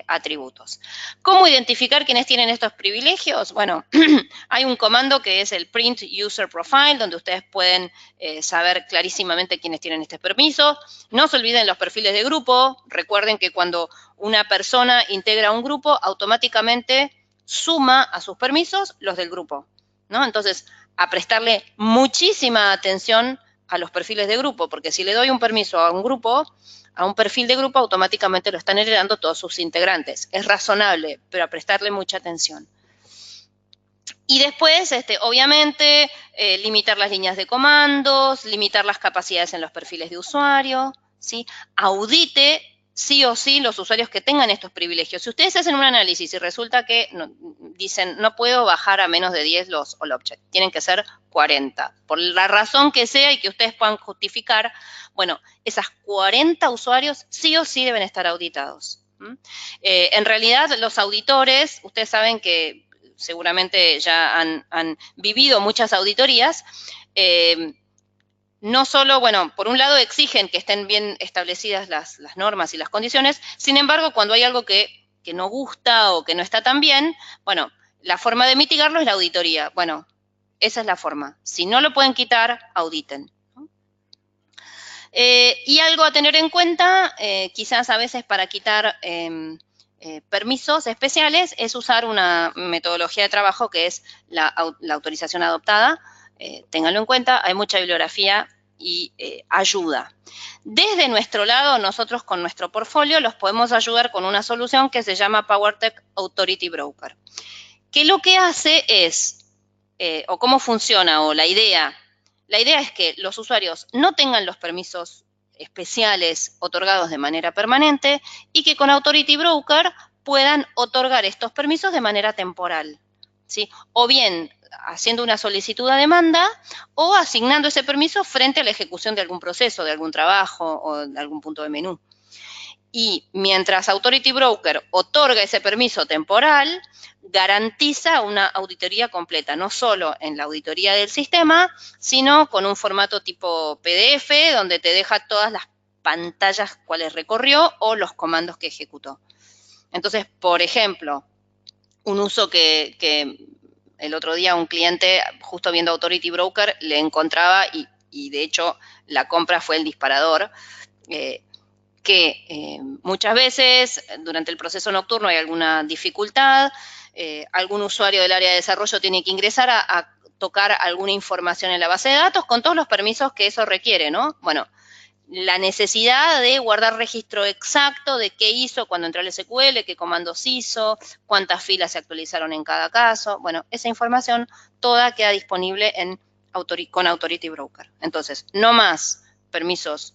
atributos. ¿Cómo identificar quiénes tienen estos privilegios? Bueno, hay un comando que es el print user profile, donde ustedes pueden saber clarísimamente quiénes tienen este permiso. No se olviden los perfiles de grupo. Recuerden que cuando una persona integra un grupo, automáticamente suma a sus permisos los del grupo, ¿no? Entonces, a prestarle muchísima atención a los perfiles de grupo, porque si le doy un permiso a un grupo, a un perfil de grupo, automáticamente lo están heredando todos sus integrantes. Es razonable, pero a prestarle mucha atención. Y después, obviamente, limitar las líneas de comandos, limitar las capacidades en los perfiles de usuario, ¿sí? Audite sí o sí los usuarios que tengan estos privilegios. Si ustedes hacen un análisis y resulta que dicen, no puedo bajar a menos de 10 los all object, tienen que ser 40. Por la razón que sea y que ustedes puedan justificar, bueno, esas 40 usuarios sí o sí deben estar auditados. En realidad, los auditores, ustedes saben que seguramente ya han vivido muchas auditorías, no solo, bueno, por un lado exigen que estén bien establecidas las normas y las condiciones, sin embargo, cuando hay algo que no gusta o que no está tan bien, bueno, la forma de mitigarlo es la auditoría. Bueno, esa es la forma. Si no lo pueden quitar, auditen. Y algo a tener en cuenta, quizás a veces para quitar permisos especiales, es usar una metodología de trabajo que es la autorización adoptada. Ténganlo en cuenta, hay mucha bibliografía y ayuda. Desde nuestro lado, nosotros con nuestro portfolio los podemos ayudar con una solución que se llama PowerTech Authority Broker, que lo que hace es, o cómo funciona, o la idea es que los usuarios no tengan los permisos especiales otorgados de manera permanente y que con Authority Broker puedan otorgar estos permisos de manera temporal, ¿sí? O bien haciendo una solicitud a demanda o asignando ese permiso frente a la ejecución de algún proceso, de algún trabajo o de algún punto de menú. Y mientras Authority Broker otorga ese permiso temporal, garantiza una auditoría completa, no solo en la auditoría del sistema, sino con un formato tipo PDF, donde te deja todas las pantallas cuales recorrió o los comandos que ejecutó. Entonces, por ejemplo, un uso que el otro día un cliente, justo viendo Authority Broker, le encontraba, y de hecho la compra fue el disparador, que muchas veces durante el proceso nocturno hay alguna dificultad, algún usuario del área de desarrollo tiene que ingresar a tocar alguna información en la base de datos con todos los permisos que eso requiere, ¿no? Bueno, la necesidad de guardar registro exacto de qué hizo cuando entró al SQL, qué comandos hizo, cuántas filas se actualizaron en cada caso. Bueno, esa información toda queda disponible con Authority Broker. Entonces, no más permisos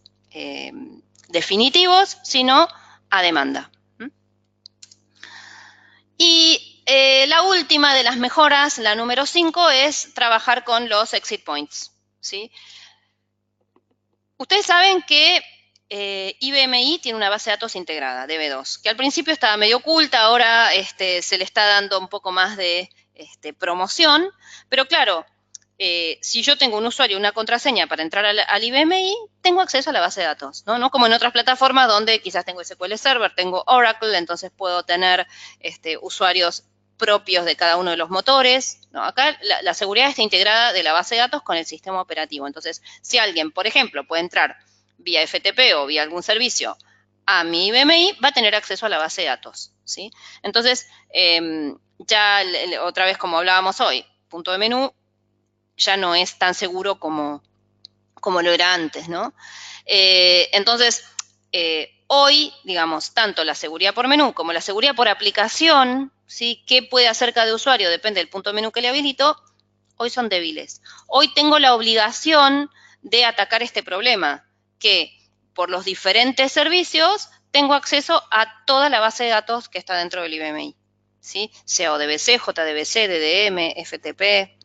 definitivos, sino a demanda. Y la última de las mejoras, la número 5, es trabajar con los exit points, ¿sí? Ustedes saben que IBMI tiene una base de datos integrada, DB2, que al principio estaba medio oculta, ahora se le está dando un poco más de promoción, pero claro, si yo tengo un usuario y una contraseña para entrar al IBMI, tengo acceso a la base de datos, ¿no? No como en otras plataformas donde quizás tengo SQL Server, tengo Oracle, entonces puedo tener usuarios propios de cada uno de los motores, ¿no? Acá la seguridad está integrada de la base de datos con el sistema operativo. Entonces, si alguien, por ejemplo, puede entrar vía FTP o vía algún servicio a mi IBMI, va a tener acceso a la base de datos, ¿sí? Entonces, ya otra vez como hablábamos hoy, punto de menú ya no es tan seguro como lo era antes, ¿no? Entonces, hoy, digamos, tanto la seguridad por menú como la seguridad por aplicación, ¿sí? ¿Qué puede hacer cada usuario? Depende del punto de menú que le habilito, hoy son débiles. Hoy tengo la obligación de atacar este problema, que por los diferentes servicios tengo acceso a toda la base de datos que está dentro del IBMI, ¿sí? Sea ODBC, JDBC, DDM, FTP.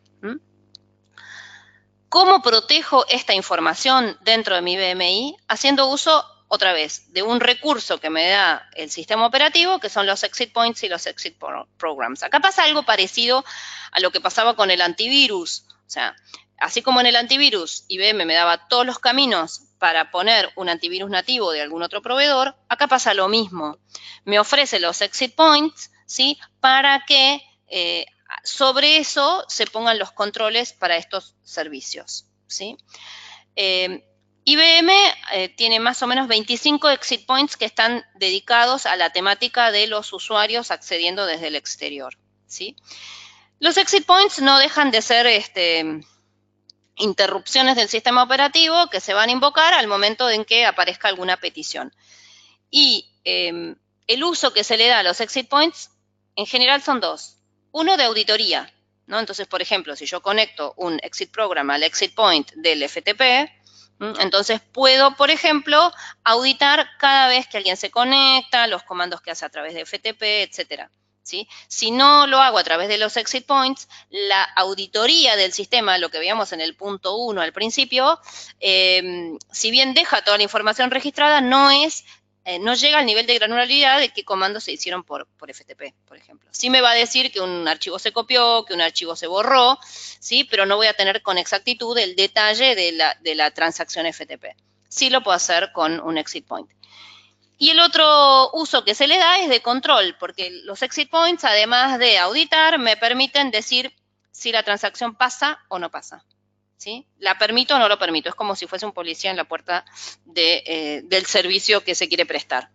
¿Cómo protejo esta información dentro de mi IBMI? Haciendo uso, otra vez, de un recurso que me da el sistema operativo, que son los exit points y los exit programs. Acá pasa algo parecido a lo que pasaba con el antivirus. O sea, así como en el antivirus IBM me daba todos los caminos para poner un antivirus nativo de algún otro proveedor, acá pasa lo mismo. Me ofrece los exit points, ¿sí? Para que sobre eso se pongan los controles para estos servicios, ¿sí? IBM tiene más o menos 25 exit points que están dedicados a la temática de los usuarios accediendo desde el exterior, ¿sí? Los exit points no dejan de ser interrupciones del sistema operativo que se van a invocar al momento en que aparezca alguna petición. Y el uso que se le da a los exit points en general son dos. Uno de auditoría, ¿no? Entonces, por ejemplo, si yo conecto un exit program al exit point del FTP, entonces puedo, por ejemplo, auditar cada vez que alguien se conecta, los comandos que hace a través de FTP, etcétera, ¿sí? Si no lo hago a través de los exit points, la auditoría del sistema, lo que veíamos en el punto 1 al principio, si bien deja toda la información registrada, no llega al nivel de granularidad de qué comandos se hicieron por FTP, por ejemplo. Sí me va a decir que un archivo se copió, que un archivo se borró, ¿sí? Pero no voy a tener con exactitud el detalle de la transacción FTP. Sí lo puedo hacer con un exit point. Y el otro uso que se le da es de control, porque los exit points, además de auditar, me permiten decir si la transacción pasa o no pasa, ¿sí? ¿La permito o no lo permito? Es como si fuese un policía en la puerta del servicio que se quiere prestar.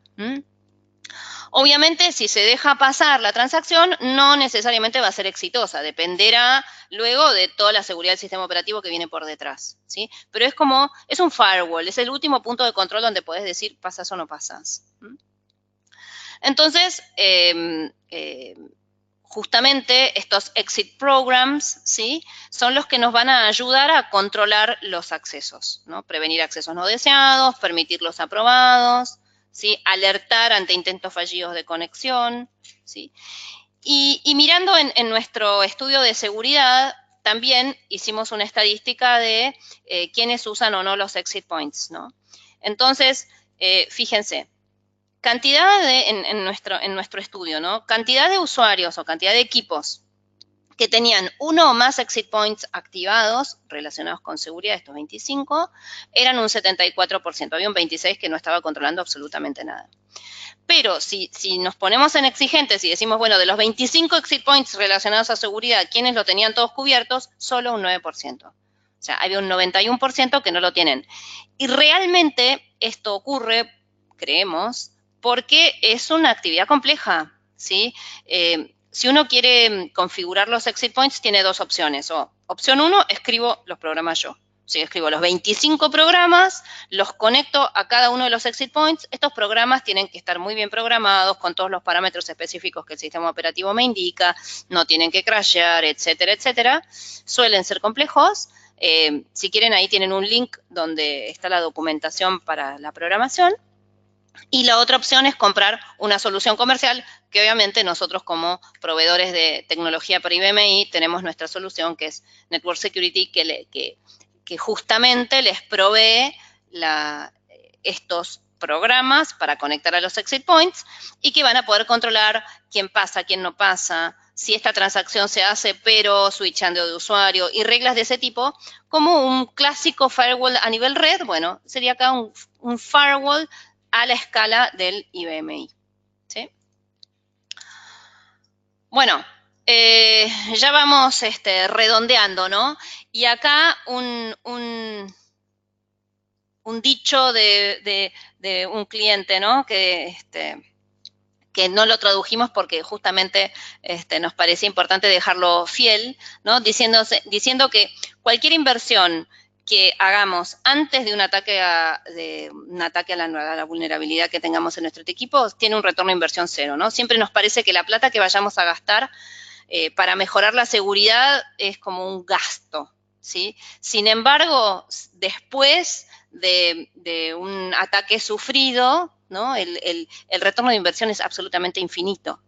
Obviamente, si se deja pasar la transacción, no necesariamente va a ser exitosa, dependerá luego de toda la seguridad del sistema operativo que viene por detrás, ¿sí? Pero es un firewall, es el último punto de control donde podés decir pasas o no pasas. Entonces, justamente estos exit programs, ¿sí? Son los que nos van a ayudar a controlar los accesos, ¿no? Prevenir accesos no deseados, permitir los aprobados, ¿sí? Alertar ante intentos fallidos de conexión, ¿sí? Y mirando en nuestro estudio de seguridad, también hicimos una estadística de quiénes usan o no los exit points, ¿no? Entonces, fíjense, cantidad en nuestro estudio, ¿no? Cantidad de usuarios o cantidad de equipos que tenían uno o más exit points activados relacionados con seguridad, estos 25, eran un 74%. Había un 26% que no estaba controlando absolutamente nada. Pero si nos ponemos en exigentes y decimos, bueno, de los 25 exit points relacionados a seguridad, ¿quiénes lo tenían todos cubiertos? Solo un 9%. O sea, había un 91% que no lo tienen. Y realmente esto ocurre, creemos, porque es una actividad compleja, ¿sí? Si uno quiere configurar los exit points, tiene dos opciones. Opción 1, escribo los programas yo. Sí, escribo los 25 programas, los conecto a cada uno de los exit points. Estos programas tienen que estar muy bien programados con todos los parámetros específicos que el sistema operativo me indica, no tienen que crashear, etcétera, etcétera. Suelen ser complejos. Si quieren, ahí tienen un link donde está la documentación para la programación. Y la otra opción es comprar una solución comercial, que obviamente nosotros como proveedores de tecnología para IBMI tenemos nuestra solución, que es Network Security, que justamente les provee estos programas para conectar a los exit points y que van a poder controlar quién pasa, quién no pasa, si esta transacción se hace pero switchando de usuario y reglas de ese tipo, como un clásico firewall a nivel red. Bueno, sería acá un firewall a la escala del IBMI, ¿sí? Bueno, ya vamos redondeando, ¿no? Y acá un dicho de un cliente, ¿no? Que no lo tradujimos porque justamente nos parecía importante dejarlo fiel, ¿no? Diciendo que cualquier inversión que hagamos antes de un ataque a la vulnerabilidad que tengamos en nuestro equipo tiene un retorno de inversión cero, ¿no? Siempre nos parece que la plata que vayamos a gastar para mejorar la seguridad es como un gasto, ¿sí? Sin embargo, después de un ataque sufrido, ¿no? El retorno de inversión es absolutamente infinito.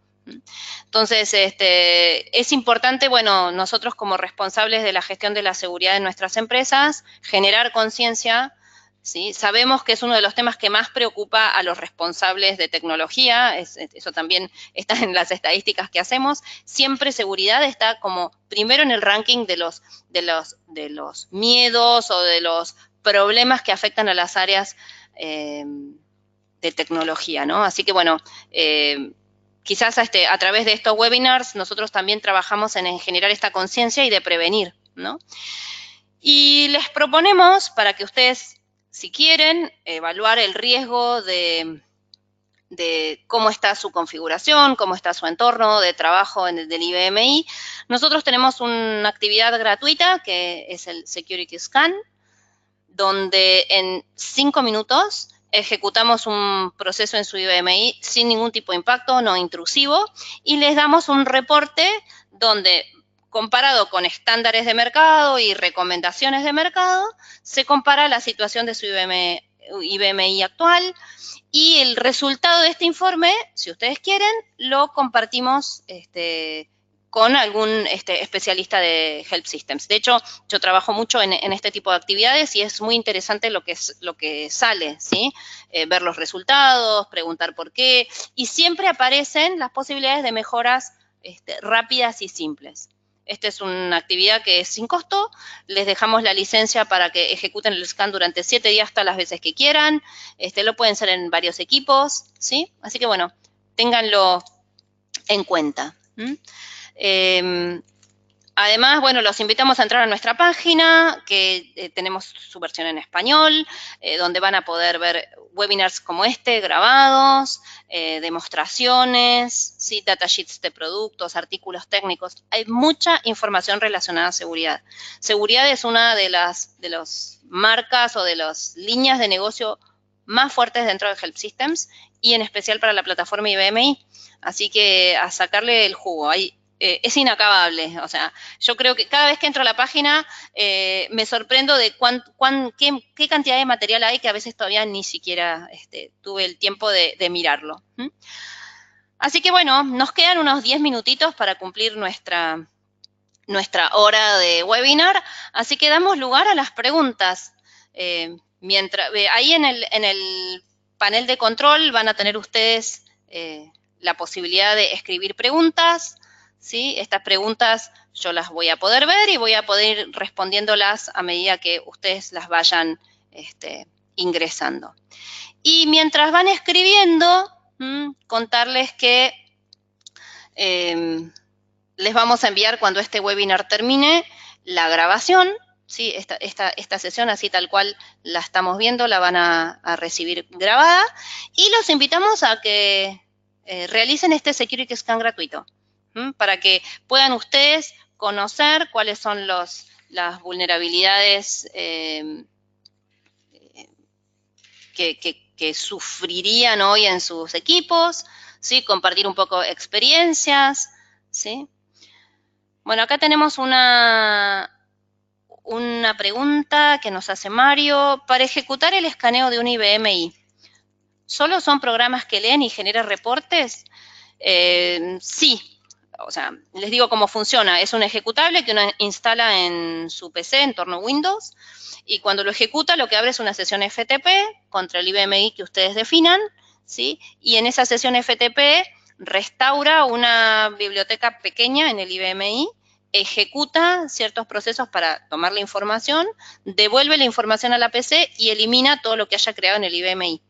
Entonces, es importante, bueno, nosotros como responsables de la gestión de la seguridad de nuestras empresas, generar conciencia, ¿sí? Sabemos que es uno de los temas que más preocupa a los responsables de tecnología, eso también está en las estadísticas que hacemos. Siempre seguridad está como primero en el ranking de los miedos o de los problemas que afectan a las áreas de tecnología, ¿no? Así que, bueno, quizás a través de estos webinars nosotros también trabajamos en generar esta conciencia y de prevenir, ¿no? Y les proponemos, para que ustedes, si quieren, evaluar el riesgo de cómo está su configuración, cómo está su entorno de trabajo del IBMI. Nosotros tenemos una actividad gratuita que es el Security Scan, donde en 5 minutos ejecutamos un proceso en su IBMI sin ningún tipo de impacto, no intrusivo, y les damos un reporte donde, comparado con estándares de mercado y recomendaciones de mercado, se compara la situación de su IBMI actual, y el resultado de este informe, si ustedes quieren, lo compartimos con algún especialista de Help Systems. De hecho, yo trabajo mucho en este tipo de actividades y es muy interesante lo que sale, ¿sí? Ver los resultados, preguntar por qué, y siempre aparecen las posibilidades de mejoras rápidas y simples. Esta es una actividad que es sin costo, les dejamos la licencia para que ejecuten el scan durante 7 días todas las veces que quieran, lo pueden hacer en varios equipos, ¿sí? Así que, bueno, ténganlo en cuenta. Además, bueno, los invitamos a entrar a nuestra página, que tenemos su versión en español, donde van a poder ver webinars como este, grabados, demostraciones, ¿sí? Datasheets de productos, artículos técnicos. Hay mucha información relacionada a seguridad. Seguridad es una de las marcas o de las líneas de negocio más fuertes dentro de Help Systems y en especial para la plataforma IBMI. Así que a sacarle el jugo. Es inacabable, o sea, yo creo que cada vez que entro a la página me sorprendo de qué cantidad de material hay que a veces todavía ni siquiera tuve el tiempo de mirarlo. Así que bueno, nos quedan unos 10 minutitos para cumplir nuestra hora de webinar, así que damos lugar a las preguntas. Ahí en el panel de control van a tener ustedes la posibilidad de escribir preguntas, ¿sí? Estas preguntas yo las voy a poder ver y voy a poder ir respondiéndolas a medida que ustedes las vayan ingresando. Y mientras van escribiendo, contarles que les vamos a enviar cuando este webinar termine la grabación, ¿sí? Esta sesión así tal cual la estamos viendo, la van a recibir grabada y los invitamos a que realicen este Security Scan gratuito, para que puedan ustedes conocer cuáles son las vulnerabilidades que sufrirían hoy en sus equipos, ¿sí? Compartir un poco experiencias, ¿sí? Bueno, acá tenemos una pregunta que nos hace Mario. Para ejecutar el escaneo de un IBMI, ¿solo son programas que leen y generan reportes? Sí. O sea, les digo cómo funciona. Es un ejecutable que uno instala en su PC, entorno Windows, y cuando lo ejecuta lo que abre es una sesión FTP contra el IBMI que ustedes definan, ¿sí? Y en esa sesión FTP restaura una biblioteca pequeña en el IBMI, ejecuta ciertos procesos para tomar la información, devuelve la información a la PC y elimina todo lo que haya creado en el IBMI,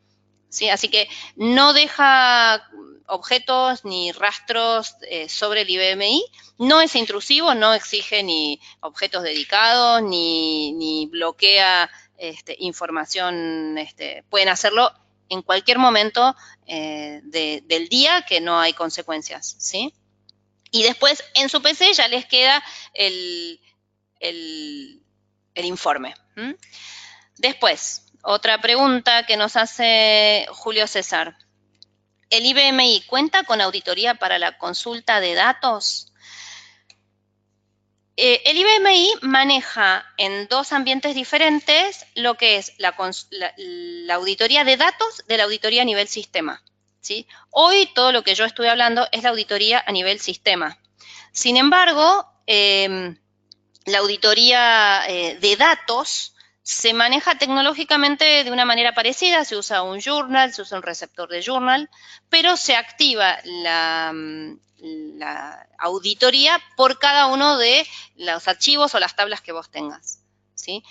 ¿sí? Así que no deja objetos ni rastros sobre el IBMI, no es intrusivo, no exige ni objetos dedicados, ni bloquea información, pueden hacerlo en cualquier momento del día que no hay consecuencias, ¿sí? Y después en su PC ya les queda el informe. Después, otra pregunta que nos hace Julio César. ¿El IBMI cuenta con auditoría para la consulta de datos? El IBMI maneja en dos ambientes diferentes lo que es la auditoría de datos de la auditoría a nivel sistema, ¿sí? Hoy todo lo que yo estoy hablando es la auditoría a nivel sistema. Sin embargo, la auditoría de datos se maneja tecnológicamente de una manera parecida, se usa un journal, se usa un receptor de journal, pero se activa la auditoría por cada uno de los archivos o las tablas que vos tengas, ¿sí?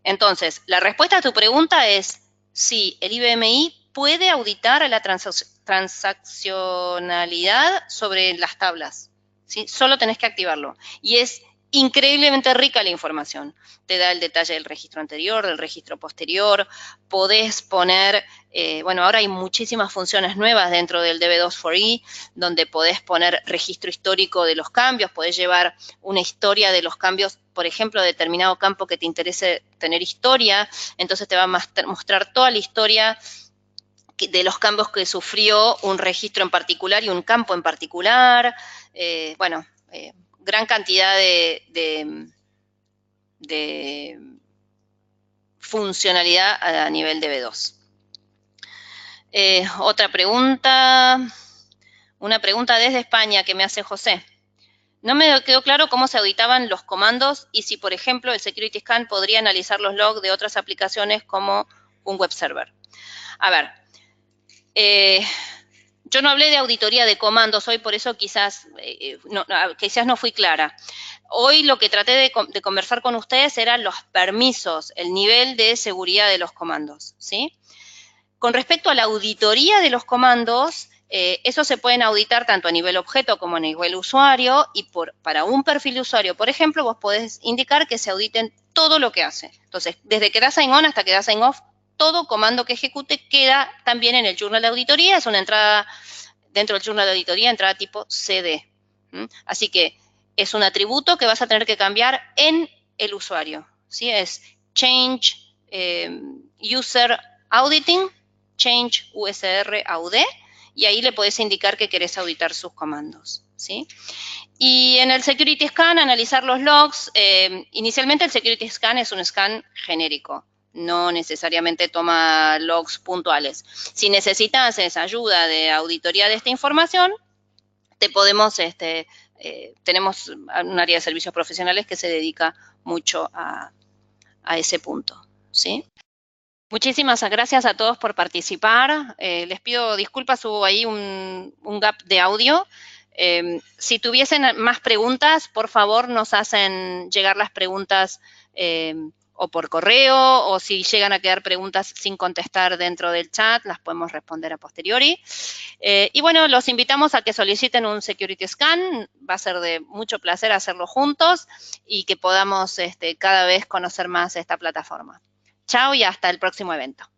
Entonces, la respuesta a tu pregunta es sí, el IBMI puede auditar la transaccionalidad sobre las tablas, ¿sí? Solo tenés que activarlo. Y es increíblemente rica la información. Te da el detalle del registro anterior, del registro posterior, podés poner, bueno, ahora hay muchísimas funciones nuevas dentro del DB2 donde podés poner registro histórico de los cambios, podés llevar una historia de los cambios, por ejemplo, de determinado campo que te interese tener historia, entonces te va a mostrar toda la historia de los cambios que sufrió un registro en particular y un campo en particular, bueno, gran cantidad de funcionalidad a nivel de B2. Otra pregunta, una pregunta desde España que me hace José. No me quedó claro cómo se auditaban los comandos y si, por ejemplo, el Security Scan podría analizar los logs de otras aplicaciones como un web server. A ver, yo no hablé de auditoría de comandos hoy, por eso quizás no fui clara. Hoy lo que traté de conversar con ustedes eran los permisos, el nivel de seguridad de los comandos, ¿sí? Con respecto a la auditoría de los comandos, Eso se pueden auditar tanto a nivel objeto como a nivel usuario, y para un perfil de usuario, por ejemplo, vos podés indicar que se auditen todo lo que hace. Entonces, desde que da sign on hasta que da sign off, todo comando que ejecute queda también en el journal de auditoría. Es una entrada dentro del journal de auditoría, entrada tipo CD. Así que es un atributo que vas a tener que cambiar en el usuario, ¿sí? Es change user auditing, change USR AUD, y ahí le podés indicar que querés auditar sus comandos, ¿sí? Y en el Security Scan, analizar los logs. Inicialmente el Security Scan es un scan genérico, no necesariamente toma logs puntuales. Si necesitas esa ayuda de auditoría de esta información, tenemos un área de servicios profesionales que se dedica mucho a ese punto, ¿sí? Muchísimas gracias a todos por participar. Les pido disculpas, hubo ahí un gap de audio. Si tuviesen más preguntas, por favor nos hacen llegar las preguntas o por correo, o si llegan a quedar preguntas sin contestar dentro del chat, las podemos responder a posteriori. Y bueno, los invitamos a que soliciten un Security Scan. Va a ser de mucho placer hacerlo juntos y que podamos cada vez conocer más esta plataforma. Chao y hasta el próximo evento.